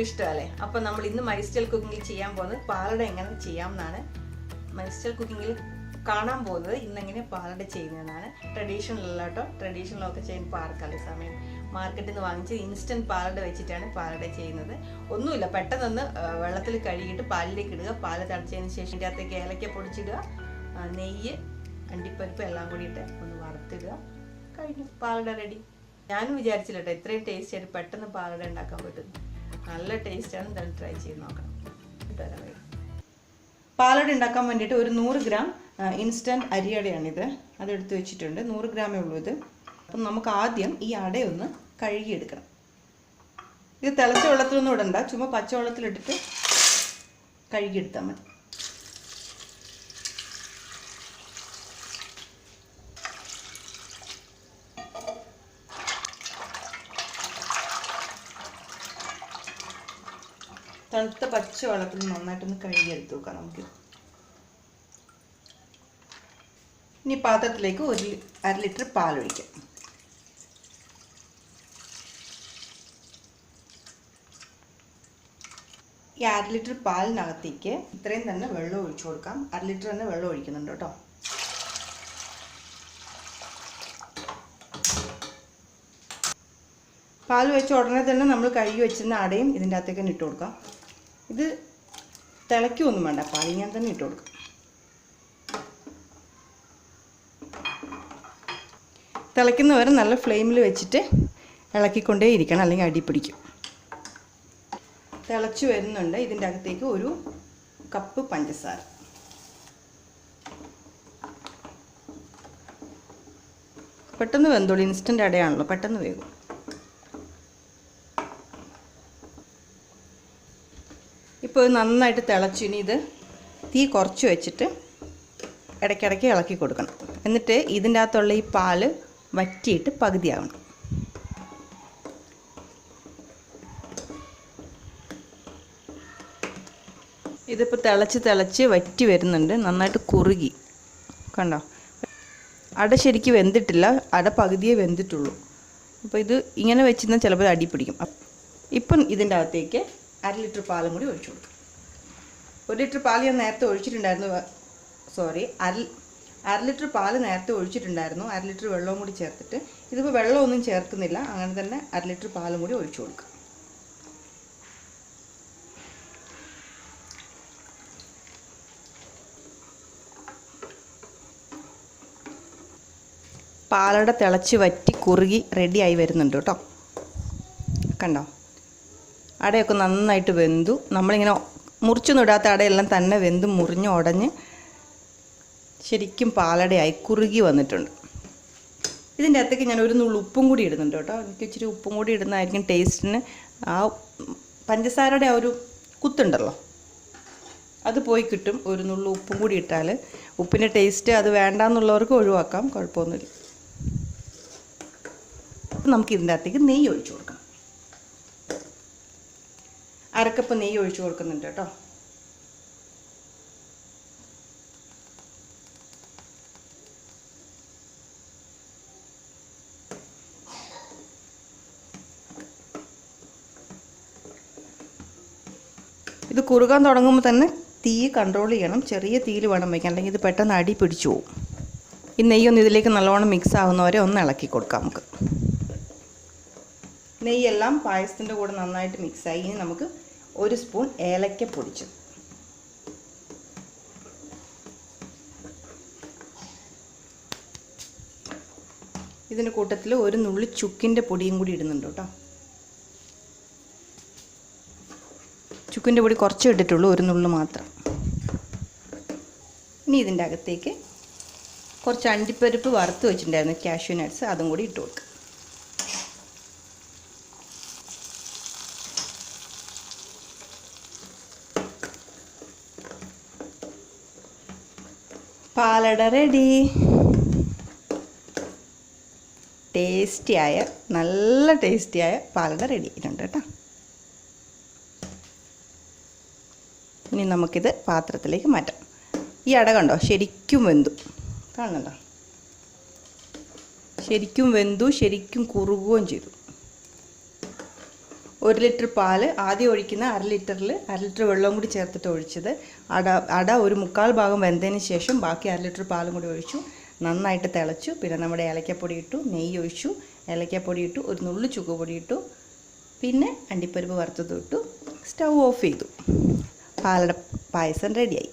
ഇഷ്ടമല്ലേ? അപ്പോൾ നമ്മൾ ഇന്ന് മൈ സ്റ്റൈൽ കുക്കിങ്ങിൽ ചെയ്യാൻ പോകുന്നത് പാലട എങ്ങനെ ചെയ്യാമെന്നാണ്. മൈ സ്റ്റൈൽ കുക്കിങ്ങിൽ കാണാൻ പോകുന്നത് ഇന്നെങ്ങനെ പാലട ചെയ്യുന്നതെന്നാണ്. ട്രഡീഷണൽ കേട്ടോ. ട്രഡീഷണലൊക്കെ ചെയ്യുമ്പോൾ ആർക്കല്ല സമയം. മാർക്കറ്റിൽ നിന്ന് വാങ്ങിച്ച് ഇൻസ്റ്റൻറ്റ് പാലട വെച്ചിട്ടാണ് പാലട ചെയ്യുന്നത്. ഒന്നുമില്ല, പെട്ടെന്നൊന്ന് വെള്ളത്തിൽ കഴുകിയിട്ട് പാലിലേക്ക് ഇടുക. പാല് തിളച്ചതിന് ശേഷം ഇതിൻ്റെ അകത്തേക്ക് ഏലക്ക പൊടിച്ചിടുക, നെയ്യ്, അണ്ടിപ്പരിപ്പ് എല്ലാം കൂടിയിട്ട് ഒന്ന് വറുത്തിടുക. കഴിഞ്ഞു, പാലട റെഡി. ഞാനും വിചാരിച്ചില്ല കേട്ടോ ഇത്രയും ടേസ്റ്റ് ആയിട്ട് പെട്ടെന്ന് പാലട ഉണ്ടാക്കാൻ പറ്റും. നല്ല ടേസ്റ്റാണ്. എന്തായാലും ട്രൈ ചെയ്ത് നോക്കണം. പാലട ഉണ്ടാക്കാൻ വേണ്ടിയിട്ട് ഒരു 100 ഗ്രാം ഇൻസ്റ്റൻറ്റ് അരിയടയാണിത്. അതെടുത്ത് വെച്ചിട്ടുണ്ട്. 100 ഗ്രാമേ ഉള്ളൂ ഇത്. അപ്പം നമുക്ക് ആദ്യം ഈ അടയൊന്ന് കഴുകിയെടുക്കണം. ഇത് തിളച്ച വെള്ളത്തിലൊന്നും ഇടണ്ട, ചുമ്മാ പച്ചവെള്ളത്തിലിട്ടിട്ട് കഴുകിയെടുത്താൽ മതി. തണുത്ത പച്ച വെള്ളത്തിൽ നന്നായിട്ടൊന്ന് കഴുകിയെടുത്ത് വെക്കാം നമുക്ക്. ഇനി പാത്രത്തിലേക്ക് 1/2 ലിറ്റർ പാലൊഴിക്കാം. ഈ 1/2 ലിറ്റർ പാലിനകത്തേക്ക് ഇത്രയും തന്നെ വെള്ളം ഒഴിച്ചു കൊടുക്കാം. 1/2 ലിറ്റർ തന്നെ വെള്ളം ഒഴിക്കുന്നുണ്ട് കേട്ടോ. പാൽ വെച്ച ഉടനെ തന്നെ നമ്മൾ കഴുകി വെച്ചിരുന്ന അടയും ഇതിൻ്റെ അകത്തേക്ക് തന്നെ ഇട്ട് കൊടുക്കാം. ഇത് തിളയ്ക്കൊന്നും വേണ്ട, പാൽ ഞാൻ തന്നെ ഇട്ട് കൊടുക്കാം. തിളയ്ക്കുന്നവരെ നല്ല ഫ്ലെയിമിൽ വെച്ചിട്ട് ഇളക്കിക്കൊണ്ടേ ഇരിക്കണം, അല്ലെങ്കിൽ അടി പിടിക്കും. തിളച്ച് വരുന്നുണ്ട്. ഇതിൻ്റെ അകത്തേക്ക് 1 കപ്പ് പഞ്ചസാര, പെട്ടെന്ന് വെന്തോളൂ. ഇൻസ്റ്റൻ്റ് അടയാണല്ലോ, പെട്ടെന്ന് വേകും. ഇപ്പോൾ നന്നായിട്ട് തിളച്ചു. ഇനി ഇത് തീ കുറച്ച് വെച്ചിട്ട് ഇടയ്ക്കിടയ്ക്ക് ഇളക്കി കൊടുക്കണം. എന്നിട്ട് ഇതിൻ്റെ അകത്തുള്ള ഈ പാല് വറ്റിയിട്ട് പകുതിയാവണം. ഇതിപ്പോൾ തിളച്ച് വറ്റി വരുന്നുണ്ട്. നന്നായിട്ട് കുറുകി കണ്ടോ. അട ശരിക്കും വെന്തിട്ടില്ല, അട പകുതിയേ വെന്തിട്ടുള്ളൂ. അപ്പോൾ ഇത് ഇങ്ങനെ വെച്ചിരുന്നാൽ ചിലപ്പോൾ അടി പിടിക്കും. ഇപ്പം ഇതിൻ്റെ അകത്തേക്ക് 1/2 ലിറ്റർ പാലും കൂടി ഒഴിച്ചു കൊടുക്കും. 1 ലിറ്റർ പാൽ ഞാൻ നേരത്തെ ഒഴിച്ചിട്ടുണ്ടായിരുന്നു. 1/2 ലിറ്റർ പാല് നേരത്തെ ഒഴിച്ചിട്ടുണ്ടായിരുന്നു. 1/2 ലിറ്റർ വെള്ളവും കൂടി ചേർത്തിട്ട്. ഇതിപ്പോൾ വെള്ളമൊന്നും ചേർക്കുന്നില്ല, അങ്ങനെ തന്നെ 1/2 ലിറ്റർ പാലും കൂടി ഒഴിച്ചു കൊടുക്കുക. പാലട തിളച്ച് വറ്റി കുറുകി റെഡിയായി വരുന്നുണ്ട് കേട്ടോ. കണ്ടോ, അടയൊക്കെ നന്നായിട്ട് വെന്തു. നമ്മളിങ്ങനെ മുറിച്ചൊന്നും ഇടാത്ത അടയെല്ലാം തന്നെ വെന്ത് മുറിഞ്ഞ് ഉടഞ്ഞ് ശരിക്കും പാലടയായി കുറുകി വന്നിട്ടുണ്ട്. ഇതിൻ്റെ അകത്തേക്ക് ഞാൻ 1 നുള്ളു ഉപ്പും കൂടി ഇടുന്നുണ്ട് കേട്ടോ. എനിക്ക് ഇച്ചിരി ഉപ്പും കൂടി ഇടുന്നതായിരിക്കും ടേസ്റ്റിന്. ആ പഞ്ചസാരയുടെ ആ ഒരു കുത്തുണ്ടല്ലോ, അത് പോയി കിട്ടും. 1 നുള്ളു ഉപ്പും കൂടി ഇട്ടാൽ. ഉപ്പിൻ്റെ ടേസ്റ്റ് അത് വേണ്ടാന്നുള്ളവർക്ക് ഒഴിവാക്കാം, കുഴപ്പമൊന്നുമില്ല. നമുക്ക് ഇതിൻ്റെ അകത്തേക്ക് നെയ്യ് ഒഴിച്ചു കൊടുക്കാം. 1/2 കപ്പ് നെയ്യ് ഒഴിച്ചു കൊടുക്കുന്നുണ്ട് കേട്ടോ. ഇത് കുറുകാൻ തുടങ്ങുമ്പോൾ തന്നെ തീ കൺട്രോൾ ചെയ്യണം. ചെറിയ തീയിൽ വേണം വയ്ക്കാൻ, അല്ലെങ്കിൽ ഇത് പെട്ടെന്ന് അടി പിടിച്ചു പോകും. ഈ നെയ്യൊന്ന് ഇതിലേക്ക് നല്ലോണം മിക്സ് ആവുന്നവരെ ഒന്ന് ഇളക്കി കൊടുക്കാം നമുക്ക്. നെയ്യെല്ലാം പായസത്തിൻ്റെ കൂടെ നന്നായിട്ട് മിക്സായി. ഇനി നമുക്ക് 1 സ്പൂൺ ഏലക്ക പൊടിച്ചു, ഇതിൻ്റെ കൂട്ടത്തിൽ 1 നുള്ളി ചുക്കിൻ്റെ പൊടിയും കൂടി ഇടുന്നുണ്ട് കേട്ടോ. ചുക്കിൻ്റെ പൊടി കുറച്ച് ഇട്ടിട്ടുള്ളൂ, 1 നുള്ളു മാത്രം. ഇനി ഇതിൻ്റെ അകത്തേക്ക് കുറച്ച് അണ്ടിപ്പരിപ്പ് വറുത്ത് വെച്ചിട്ടുണ്ടായിരുന്നു, കാഷ്യൂ നട്ട്സ്, അതും കൂടി ഇട്ട് കൊടുക്കുക. പാലട റെഡി. നല്ല ടേസ്റ്റിയായ പാലട റെഡി ആയിട്ടുണ്ട് കേട്ടോ. ഇനി നമുക്കിത് പാത്രത്തിലേക്ക് മാറ്റാം. ഈ അട കണ്ടോ, ശരിക്കും വെന്തു. കാണുന്നുണ്ടോ, ശരിക്കും വെന്തു, ശരിക്കും കുറുകുകയും ചെയ്തു. 1 ലിറ്റർ പാല് ആദ്യം ഒഴിക്കുന്ന 1/2 ലിറ്റർ വെള്ളം കൂടി ചേർത്തിട്ട് ഒഴിച്ചത്. അട ഒരു 1/4 ഭാഗം വെന്തതിന് ശേഷം ബാക്കി 1/2 ലിറ്റർ പാലും കൂടി ഒഴിച്ചു. നന്നായിട്ട് തിളച്ചു. പിന്നെ നമ്മുടെ ഏലക്കപ്പൊടി ഇട്ടു, നെയ്യ് ഒഴിച്ചു, ഏലക്കപ്പൊടി ഇട്ടു, ഒരു നുള്ളു ചുക്കുപൊടി ഇട്ടു, പിന്നെ അണ്ടിപ്പരിപ്പ് വറുത്തത് ഇട്ടു. സ്റ്റൗ ഓഫ് ചെയ്തു. പാലട പായസം റെഡിയായി.